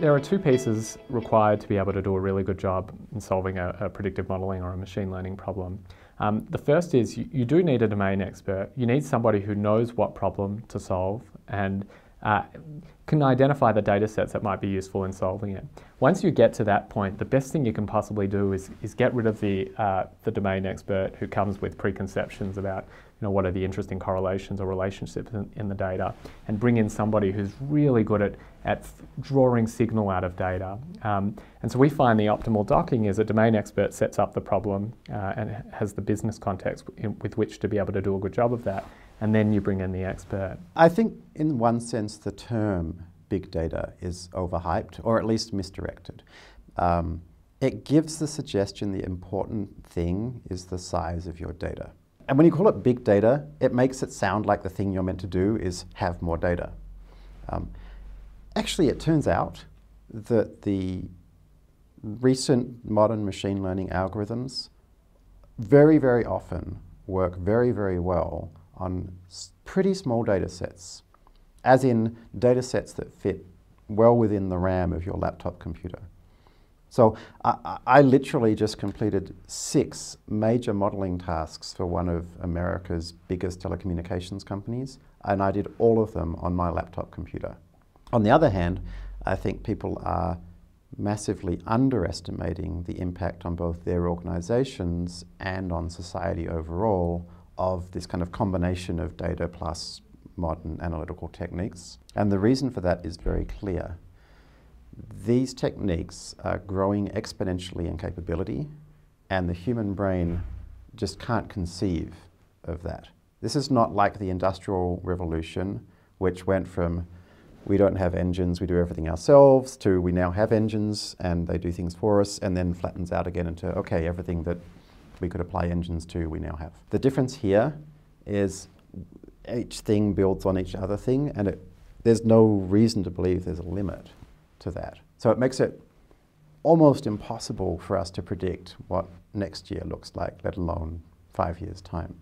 There are two pieces required to be able to do a really good job in solving a predictive modelling or a machine learning problem. The first is you do need a domain expert. You need somebody who knows what problem to solve and can identify the data sets that might be useful in solving it. Once you get to that point, the best thing you can possibly do is get rid of the domain expert who comes with preconceptions about what are the interesting correlations or relationships in the data, and bring in somebody who's really good at drawing signal out of data. And so we find the optimal docking is a domain expert sets up the problem and has the business context with which to be able to do a good job of that, and then you bring in the expert. I think in one sense the term big data is overhyped, or at least misdirected. It gives the suggestion the important thing is the size of your data. And when you call it big data, it makes it sound like the thing you're meant to do is have more data. Actually, it turns out that the recent modern machine learning algorithms very, very often work very, very well on pretty small data sets, as in data sets that fit well within the RAM of your laptop computer. So I literally just completed 6 major modeling tasks for one of America's biggest telecommunications companies, and I did all of them on my laptop computer. On the other hand, I think people are massively underestimating the impact on both their organizations and on society overall of this kind of combination of data plus modern analytical techniques. And the reason for that is very clear. These techniques are growing exponentially in capability, and the human brain just can't conceive of that. This is not like the Industrial Revolution, which went from we don't have engines, we do everything ourselves, to we now have engines and they do things for us, and then flattens out again into, okay, everything that we could apply engines to, we now have. The difference here is each thing builds on each other thing, and there's no reason to believe there's a limit to that. So it makes it almost impossible for us to predict what next year looks like, let alone 5 years' time.